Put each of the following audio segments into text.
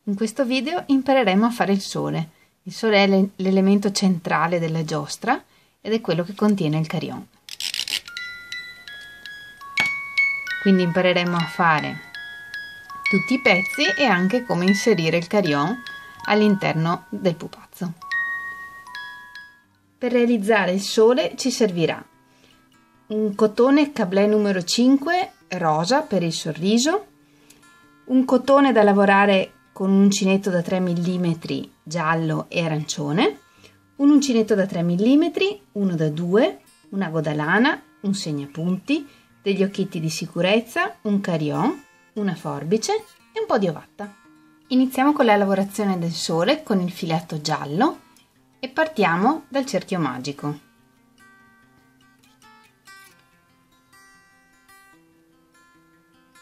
In questo video impareremo a fare il sole. Il sole è l'elemento centrale della giostra ed è quello che contiene il carillon. Quindi impareremo a fare tutti i pezzi e anche come inserire il carillon all'interno del pupazzo. Per realizzare il sole ci servirà un cotone Cablé numero 5 rosa per il sorriso, un cotone da lavorare con un uncinetto da 3 mm giallo e arancione, un uncinetto da 3 mm, uno da 2, un ago da lana, un segnapunti, degli occhietti di sicurezza, un carillon, una forbice e un po' di ovatta. Iniziamo con la lavorazione del sole con il filetto giallo e partiamo dal cerchio magico.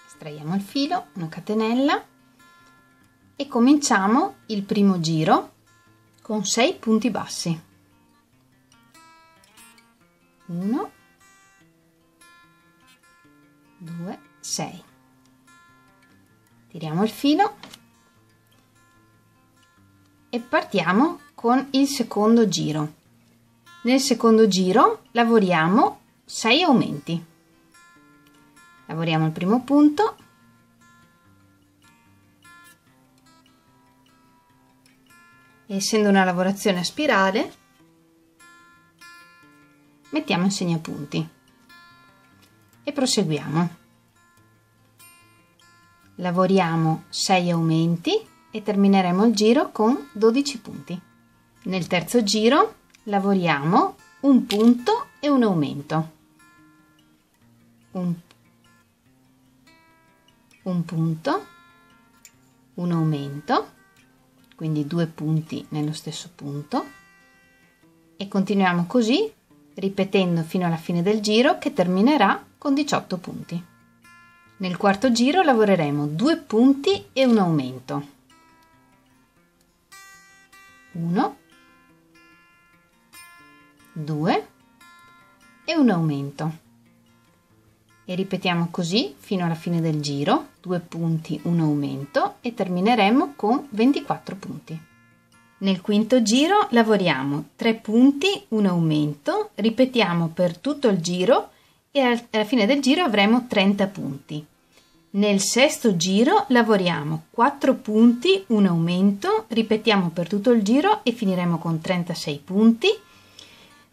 Estraiamo il filo, una catenella e cominciamo il primo giro con 6 punti bassi. 1, 2, 6. Tiriamo il filo e partiamo con il secondo giro. Nel secondo giro lavoriamo 6 aumenti. Lavoriamo il primo punto, essendo una lavorazione a spirale mettiamo il segnapunti e proseguiamo. Lavoriamo 6 aumenti e termineremo il giro con 12 punti. Nel terzo giro lavoriamo un punto e un aumento. Un punto, un aumento, quindi 2 punti nello stesso punto, e continuiamo così ripetendo fino alla fine del giro che terminerà con 18 punti. Nel quarto giro lavoreremo 2 punti e un aumento. 1, 2 e un aumento. E ripetiamo così fino alla fine del giro, 2 punti, un aumento e termineremo con 24 punti. Nel quinto giro lavoriamo 3 punti, un aumento, ripetiamo per tutto il giro e alla fine del giro avremo 30 punti. Nel sesto giro lavoriamo 4 punti, un aumento, ripetiamo per tutto il giro e finiremo con 36 punti.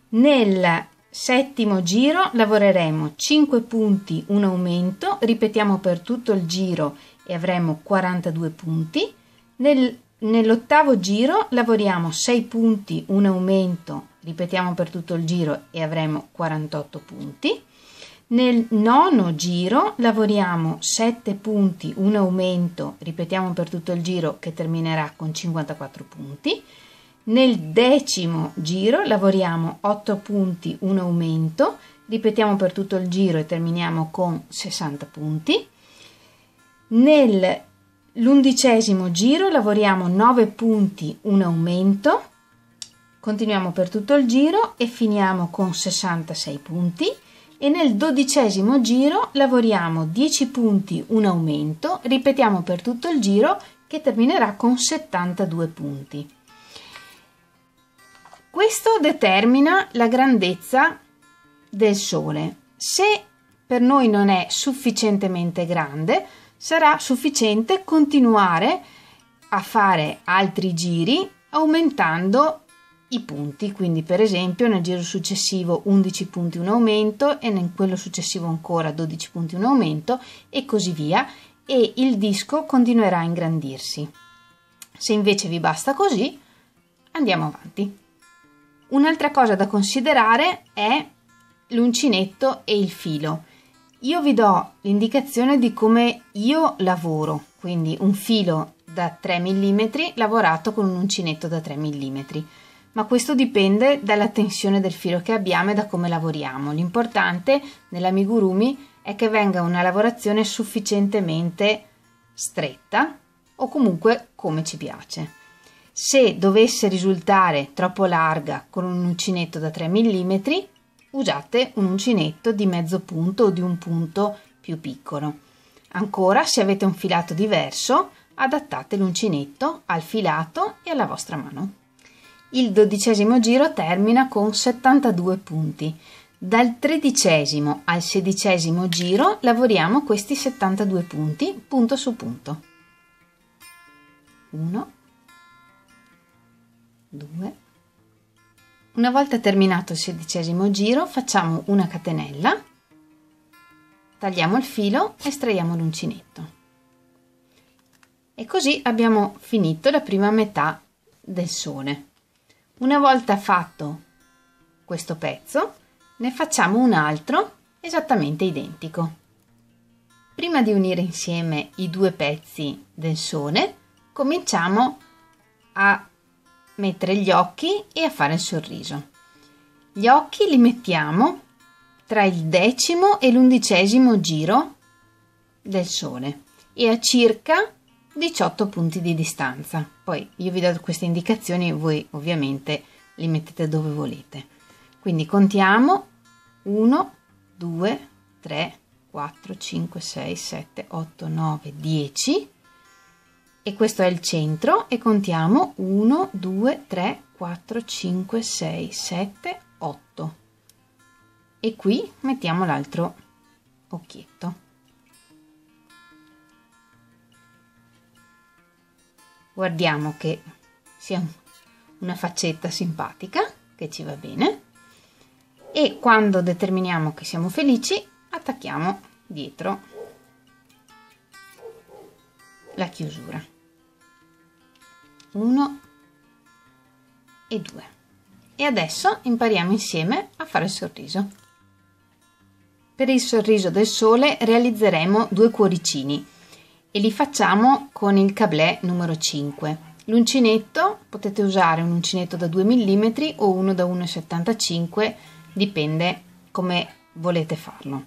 Nel settimo giro lavoreremo 5 punti, un aumento, ripetiamo per tutto il giro e avremo 42 punti. Nell'ottavo giro lavoriamo 6 punti, un aumento, ripetiamo per tutto il giro e avremo 48 punti. Nel nono giro lavoriamo 7 punti, un aumento, ripetiamo per tutto il giro che terminerà con 54 punti. Nel decimo giro lavoriamo 8 punti, un aumento, ripetiamo per tutto il giro e terminiamo con 60 punti. Nell'undicesimo giro lavoriamo 9 punti, un aumento, continuiamo per tutto il giro e finiamo con 66 punti. E nel dodicesimo giro lavoriamo 10 punti, un aumento, ripetiamo per tutto il giro che terminerà con 72 punti. Questo determina la grandezza del sole. Se per noi non è sufficientemente grande, sarà sufficiente continuare a fare altri giri aumentando i punti, quindi per esempio nel giro successivo 11 punti un aumento e in quello successivo ancora 12 punti un aumento e così via, e il disco continuerà a ingrandirsi. Se invece vi basta così, andiamo avanti. Un'altra cosa da considerare è l'uncinetto e il filo. Io vi do l'indicazione di come io lavoro, quindi un filo da 3 mm lavorato con un uncinetto da 3 mm. Ma questo dipende dalla tensione del filo che abbiamo e da come lavoriamo. L'importante nell'amigurumi è che venga una lavorazione sufficientemente stretta o comunque come ci piace. Se dovesse risultare troppo larga con un uncinetto da 3 mm, usate un uncinetto di mezzo punto o di un punto più piccolo. Ancora, se avete un filato diverso, adattate l'uncinetto al filato e alla vostra mano. Il 12° giro termina con 72 punti. Dal 13° al 16° giro lavoriamo questi 72 punti punto su punto. 1, 2. Una volta terminato il 16° giro facciamo una catenella, tagliamo il filo e estraiamo l'uncinetto. E così abbiamo finito la prima metà del sole. Una volta fatto questo pezzo, ne facciamo un altro esattamente identico. Prima di unire insieme i due pezzi del sole, cominciamo a mettere gli occhi e a fare il sorriso. Gli occhi li mettiamo tra il 10° e l'11° giro del sole e a circa 18 punti di distanza. Poi io vi do queste indicazioni e voi ovviamente li mettete dove volete. Quindi contiamo 1, 2, 3, 4, 5, 6, 7, 8, 9, 10 e questo è il centro e contiamo 1, 2, 3, 4, 5, 6, 7, 8 e qui mettiamo l'altro occhietto. Guardiamo che sia una faccetta simpatica, che ci va bene, e quando determiniamo che siamo felici attacchiamo dietro la chiusura. 1 e 2 e adesso impariamo insieme a fare il sorriso. Per il sorriso del sole realizzeremo 2 cuoricini e li facciamo con il cablè numero 5. L'uncinetto potete usare un uncinetto da 2 mm o uno da 1,75, dipende come volete farlo.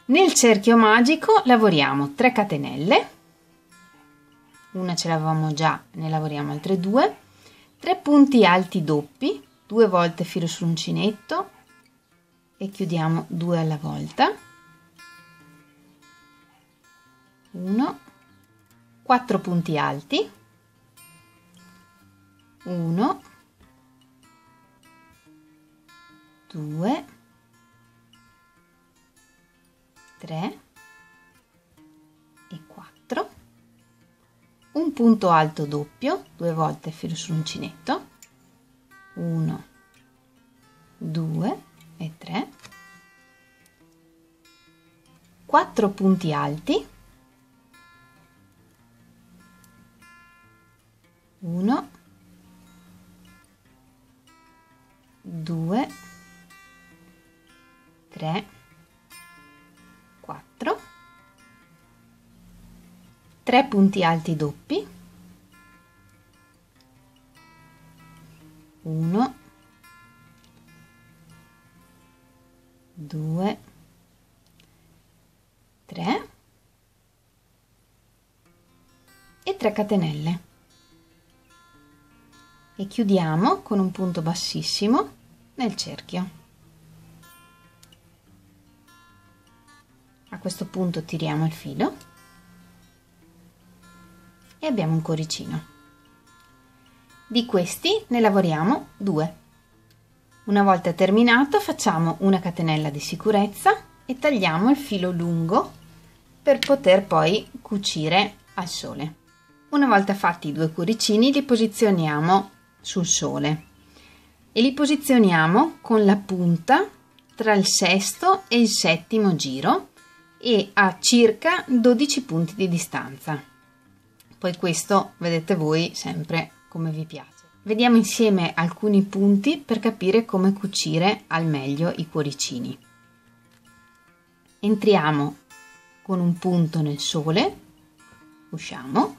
Nel cerchio magico lavoriamo 3 catenelle, una ce l'avevamo già, ne lavoriamo altre 2, 3 punti alti doppi, 2 volte filo sull'uncinetto e chiudiamo 2 alla volta, 1, 4 punti alti, 1, 2, 3 e 4, un punto alto doppio, 2 volte filo sull'uncinetto, 1, 2 e 3, 4 punti alti, 1, 2, 3, 4, 3 punti alti doppi, 1, 2, 3 e 3 catenelle e chiudiamo con un punto bassissimo nel cerchio. A questo punto tiriamo il filo e abbiamo un cuoricino. Di questi ne lavoriamo 2. Una volta terminato facciamo una catenella di sicurezza e tagliamo il filo lungo per poter poi cucire al sole. Una volta fatti i 2 cuoricini li posizioniamo sul sole e li posizioniamo con la punta tra il 6° e il 7° giro e a circa 12 punti di distanza. Poi questo vedete voi sempre come vi piace. Vediamo insieme alcuni punti per capire come cucire al meglio i cuoricini. Entriamo con un punto nel sole, usciamo,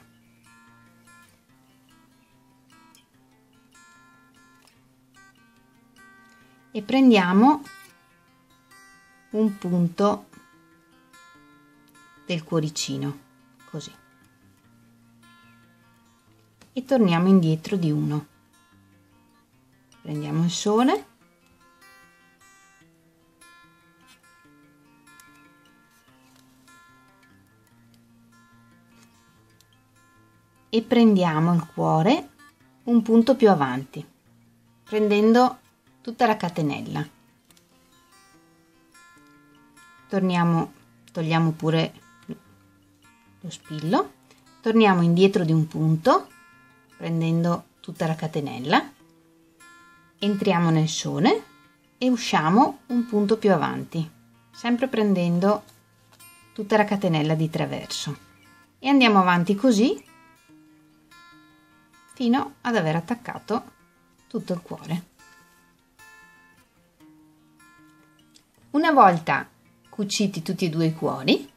e prendiamo un punto del cuoricino, così, e torniamo indietro di 1. Prendiamo il sole e prendiamo il cuore un punto più avanti, prendendo tutta la catenella. Togliamo pure lo spillo, torniamo indietro di un punto, prendendo tutta la catenella, entriamo nel sole e usciamo un punto più avanti, sempre prendendo tutta la catenella di traverso, e andiamo avanti così fino ad aver attaccato tutto il cuore. Una volta cuciti tutti e due i cuori,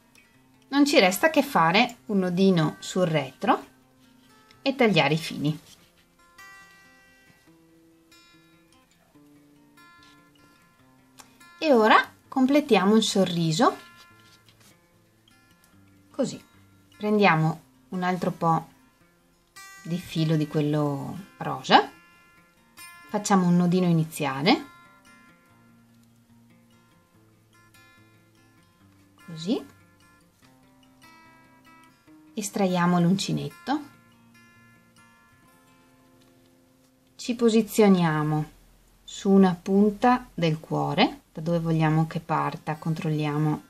non ci resta che fare un nodino sul retro e tagliare i fili. E ora completiamo il sorriso così. Prendiamo un altro po' di filo di quello rosa, facciamo un nodino iniziale, così, estraiamo l'uncinetto, ci posizioniamo su una punta del cuore, da dove vogliamo che parta, controlliamo,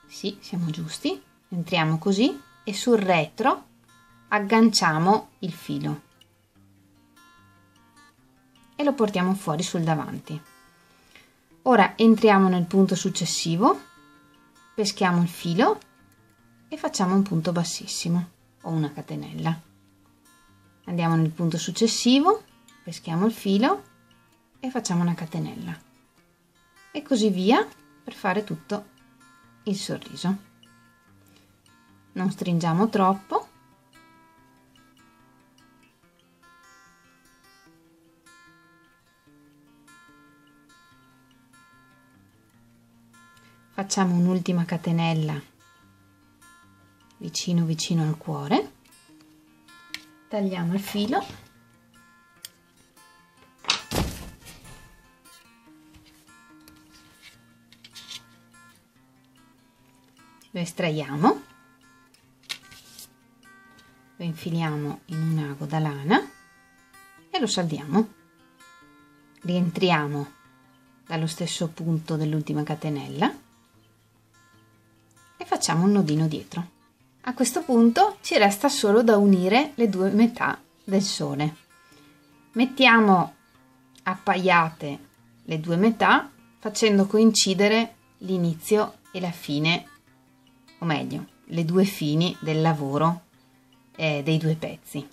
sì, siamo giusti, entriamo così e sul retro agganciamo il filo e lo portiamo fuori sul davanti. Ora entriamo nel punto successivo, peschiamo il filo e facciamo un punto bassissimo o una catenella. Andiamo nel punto successivo, peschiamo il filo e facciamo una catenella, e così via per fare tutto il sorriso. Non stringiamo troppo. Facciamo un'ultima catenella vicino al cuore, tagliamo il filo lo estraiamo, lo infiliamo in un ago da lana e lo saldiamo. Rientriamo dallo stesso punto dell'ultima catenella e facciamo un nodino dietro. A questo punto ci resta solo da unire le due metà del sole. Mettiamo appaiate le due metà facendo coincidere l'inizio e la fine, o meglio, le due fini del lavoro dei due pezzi.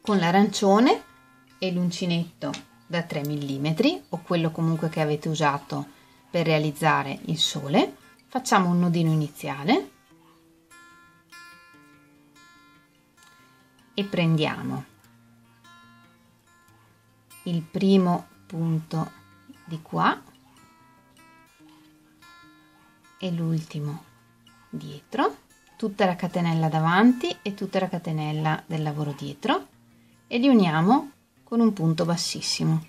Con l'arancione e l'uncinetto da 3 mm o quello comunque che avete usato per realizzare il sole, facciamo un nodino iniziale e prendiamo il primo punto di qua e l'ultimo dietro, tutta la catenella davanti e tutta la catenella del lavoro dietro, e li uniamo con un punto bassissimo.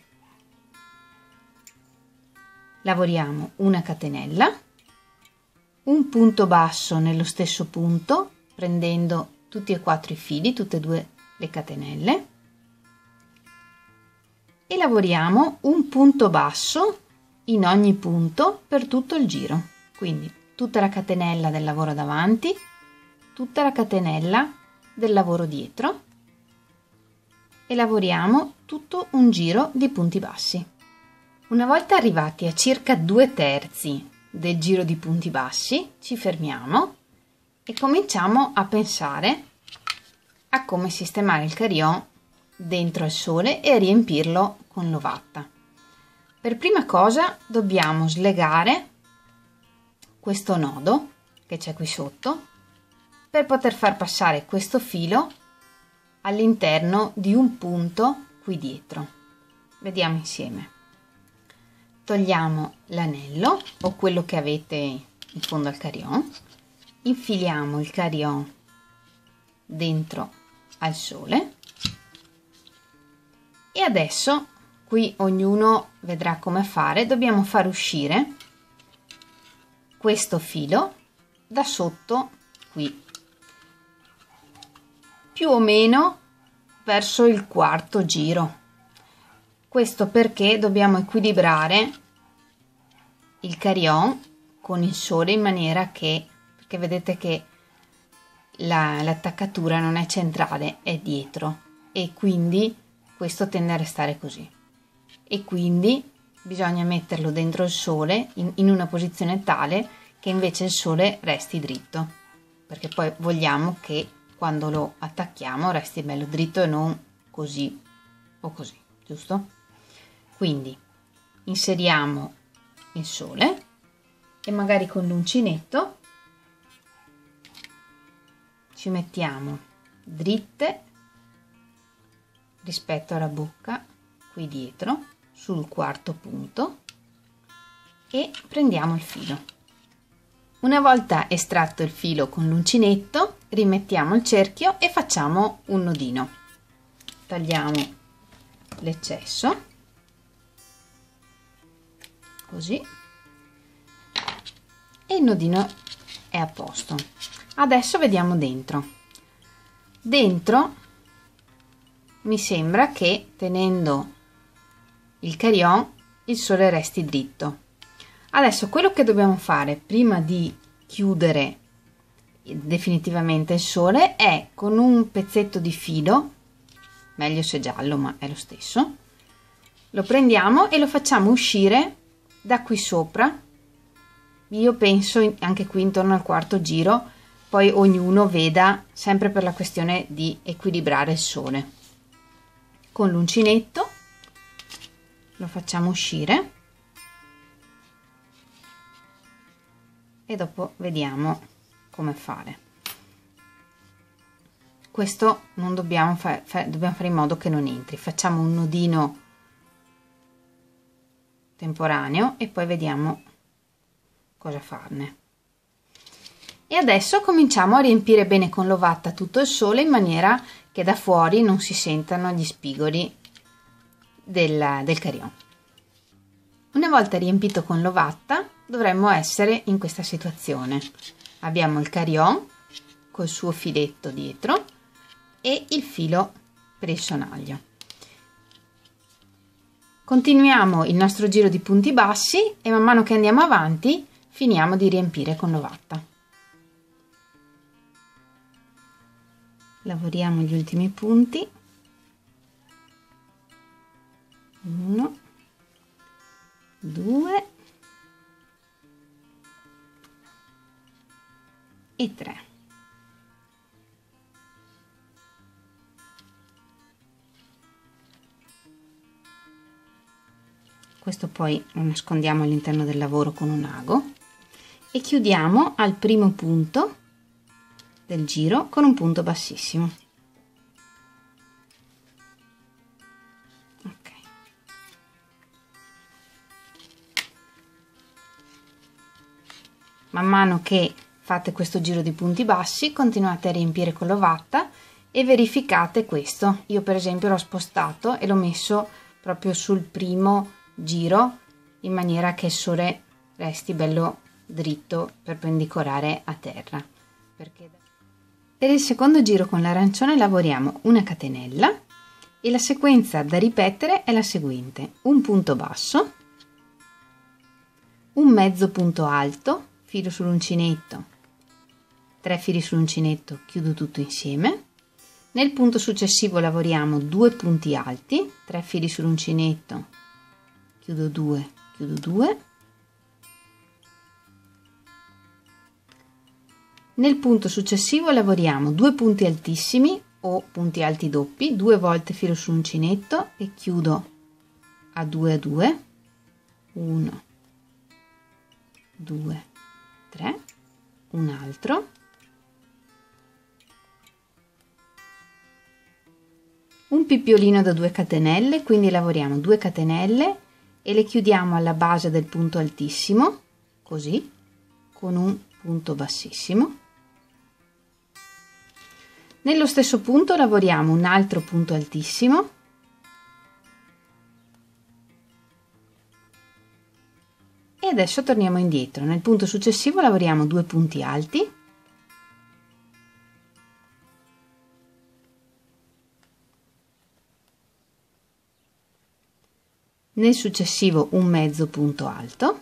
Lavoriamo una catenella, un punto basso nello stesso punto, prendendo tutti e quattro i fili, tutte e due le catenelle, e lavoriamo un punto basso in ogni punto per tutto il giro. Quindi tutta la catenella del lavoro davanti, tutta la catenella del lavoro dietro, e lavoriamo tutto un giro di punti bassi. Una volta arrivati a circa 2/3 del giro di punti bassi, ci fermiamo e cominciamo a pensare a come sistemare il carillon dentro al sole e a riempirlo con l'ovatta. Per prima cosa dobbiamo slegare questo nodo che c'è qui sotto per poter far passare questo filo all'interno di un punto qui dietro. Vediamo insieme. Togliamo l'anello o quello che avete in fondo al carillon, infiliamo il carillon dentro al sole e adesso qui ognuno vedrà come fare. Dobbiamo far uscire questo filo da sotto qui più o meno verso il quarto giro. Questo perché dobbiamo equilibrare il carillon con il sole in maniera che, perché vedete che l'attaccatura non è centrale, è dietro, e quindi questo tende a restare così, e quindi bisogna metterlo dentro il sole in una posizione tale che invece il sole resti dritto, perché poi vogliamo che quando lo attacchiamo resti bello dritto e non così o così, giusto? Quindi inseriamo il sole e magari con l'uncinetto ci mettiamo dritte rispetto alla bocca qui dietro sul quarto punto e prendiamo il filo. Una volta estratto il filo con l'uncinetto, rimettiamo il cerchio e facciamo un nodino. Tagliamo l'eccesso così e il nodino è a posto. Adesso vediamo dentro. Dentro mi sembra che, tenendo il carillon, il sole resti dritto. Adesso quello che dobbiamo fare prima di chiudere definitivamente il sole è, con un pezzetto di filo, meglio se giallo ma è lo stesso, lo prendiamo e lo facciamo uscire da qui sopra. Io penso anche qui intorno al quarto giro, poi ognuno veda, sempre per la questione di equilibrare il sole. Con l'uncinetto lo facciamo uscire e dopo vediamo come fare. Questo non dobbiamo dobbiamo fare in modo che non entri. Facciamo un nodino temporaneo e poi vediamo cosa farne. E adesso cominciamo a riempire bene con l'ovatta tutto il sole in maniera che da fuori non si sentano gli spigoli del carillon. Una volta riempito con l'ovatta dovremmo essere in questa situazione. Abbiamo il carillon col suo filetto dietro e il filo per il sonaglio. Continuiamo il nostro giro di punti bassi e man mano che andiamo avanti finiamo di riempire con l'ovatta. Lavoriamo gli ultimi punti. 1, 2 e 3. Questo poi lo nascondiamo all'interno del lavoro con un ago e chiudiamo al primo punto del giro con un punto bassissimo. Ok. Man mano che fate questo giro di punti bassi continuate a riempire con l'ovatta e verificate questo. Io per esempio l'ho spostato e l'ho messo proprio sul primo giro in maniera che il sole resti bello dritto, perpendicolare a terra. Perché per il secondo giro con l'arancione lavoriamo una catenella e la sequenza da ripetere è la seguente: un punto basso, un mezzo punto alto, filo sull'uncinetto, 3 fili sull'uncinetto, chiudo tutto insieme. Nel punto successivo lavoriamo 2 punti alti, 3 fili sull'uncinetto, chiudo 2, chiudo 2. Nel punto successivo lavoriamo 2 punti altissimi o punti alti doppi, 2 volte filo sull'uncinetto e chiudo a 2 a 2, 1, 2, 3, un altro, un pippiolino da 2 catenelle, quindi lavoriamo 2 catenelle e le chiudiamo alla base del punto altissimo, così, con un punto bassissimo. Nello stesso punto lavoriamo un altro punto altissimo e adesso torniamo indietro. Nel punto successivo lavoriamo 2 punti alti, nel successivo un mezzo punto alto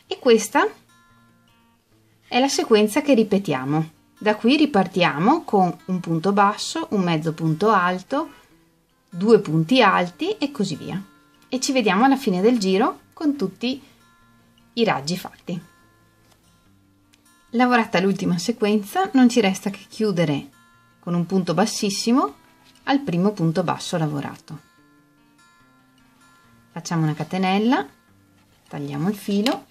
e questa è la sequenza che ripetiamo. Da qui ripartiamo con un punto basso, un mezzo punto alto, 2 punti alti e così via. E ci vediamo alla fine del giro con tutti i raggi fatti. Lavorata l'ultima sequenza, non ci resta che chiudere con un punto bassissimo al primo punto basso lavorato. Facciamo una catenella, tagliamo il filo,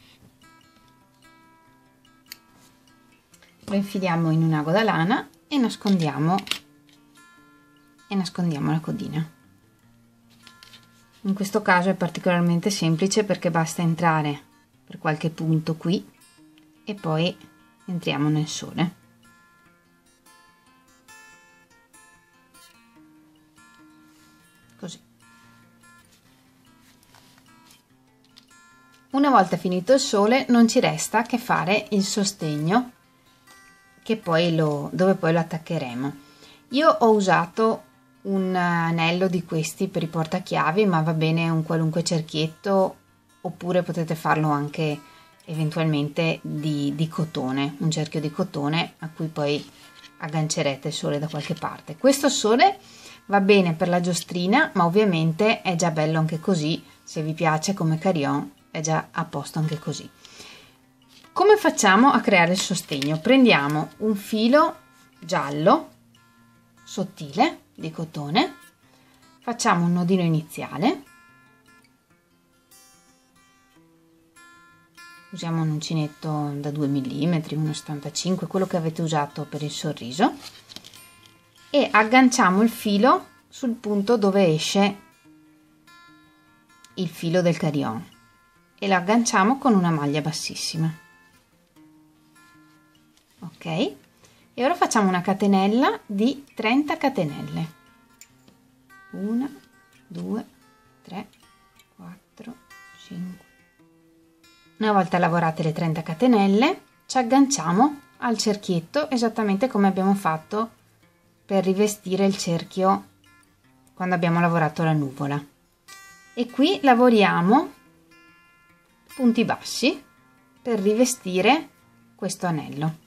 lo infiliamo in un ago da lana e nascondiamo la codina. In questo caso è particolarmente semplice perché basta entrare per qualche punto qui e poi entriamo nel sole. Così. Una volta finito il sole non ci resta che fare il sostegno che poi dove poi lo attaccheremo. Io ho usato un anello di questi per i portachiavi, ma va bene un qualunque cerchietto, oppure potete farlo anche eventualmente di cotone, un cerchio di cotone a cui poi aggancerete il sole da qualche parte. Questo sole va bene per la giostrina, ma ovviamente è già bello anche così. Se vi piace come carillon è già a posto anche così. Come facciamo a creare il sostegno? Prendiamo un filo giallo sottile di cotone, facciamo un nodino iniziale, usiamo un uncinetto da 2 mm, 1,75 mm, quello che avete usato per il sorriso, e agganciamo il filo sul punto dove esce il filo del carillon e lo agganciamo con una maglia bassissima. Ok, e ora facciamo una catenella di 30 catenelle. 1, 2, 3, 4, 5. Una volta lavorate le 30 catenelle ci agganciamo al cerchietto esattamente come abbiamo fatto per rivestire il cerchio quando abbiamo lavorato la nuvola, e qui lavoriamo punti bassi per rivestire questo anello.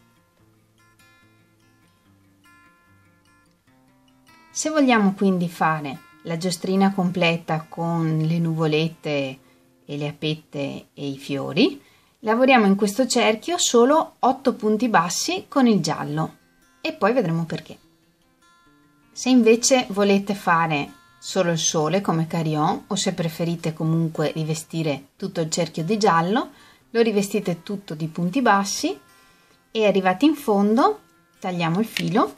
Se vogliamo quindi fare la giostrina completa con le nuvolette e le appette e i fiori, lavoriamo in questo cerchio solo 8 punti bassi con il giallo e poi vedremo perché. Se invece volete fare solo il sole come carillon, o se preferite comunque rivestire tutto il cerchio di giallo, lo rivestite tutto di punti bassi e arrivati in fondo tagliamo il filo,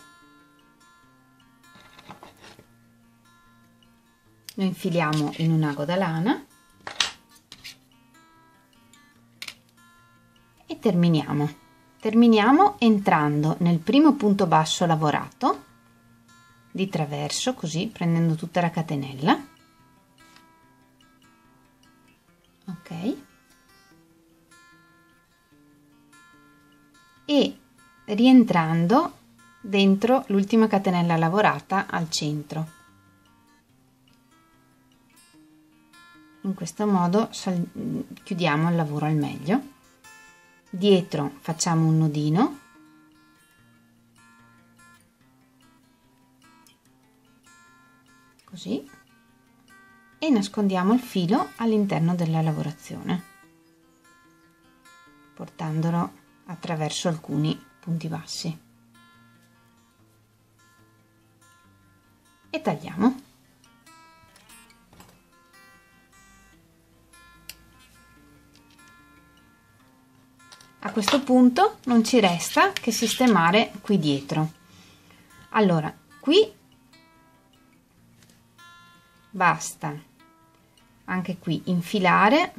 lo infiliamo in un ago da lana e terminiamo entrando nel primo punto basso lavorato di traverso, così prendendo tutta la catenella, ok, e rientrando dentro l'ultima catenella lavorata al centro. In questo modo chiudiamo il lavoro al meglio. Dietro facciamo un nodino, così, e nascondiamo il filo all'interno della lavorazione, portandolo attraverso alcuni punti bassi, e tagliamo. A questo punto non ci resta che sistemare qui dietro. Allora, qui basta anche qui infilare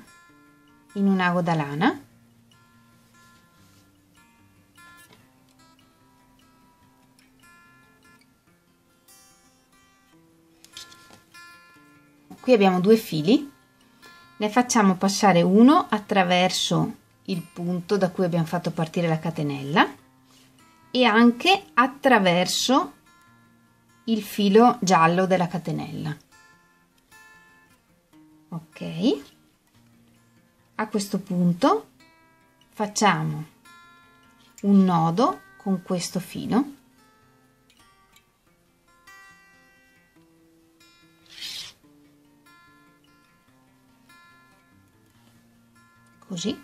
in un ago da lana, qui abbiamo 2 fili, ne facciamo passare uno attraverso il punto da cui abbiamo fatto partire la catenella e anche attraverso il filo giallo della catenella. Ok, a questo punto facciamo un nodo con questo filo, così,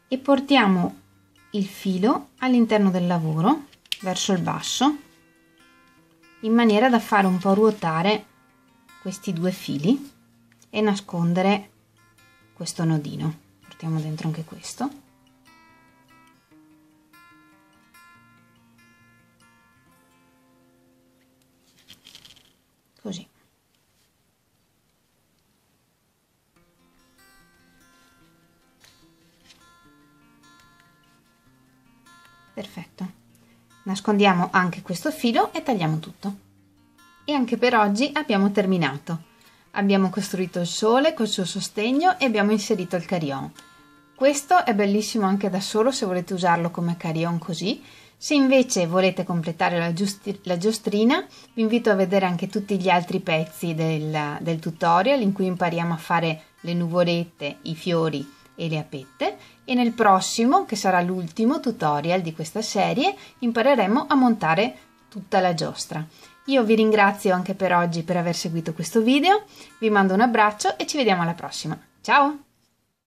e portiamo il filo all'interno del lavoro verso il basso, in maniera da fare un po' ruotare questi due fili e nascondere questo nodino. Portiamo dentro anche questo. Così. Perfetto. Nascondiamo anche questo filo e tagliamo tutto. E anche per oggi abbiamo terminato. Abbiamo costruito il sole col suo sostegno e abbiamo inserito il carillon. Questo è bellissimo anche da solo se volete usarlo come carillon così. Se invece volete completare la giostrina, vi invito a vedere anche tutti gli altri pezzi del tutorial in cui impariamo a fare le nuvolette, i fiori e le apette, e nel prossimo, che sarà l'ultimo tutorial di questa serie, impareremo a montare tutta la giostra. Io vi ringrazio anche per oggi per aver seguito questo video, vi mando un abbraccio e ci vediamo alla prossima. Ciao!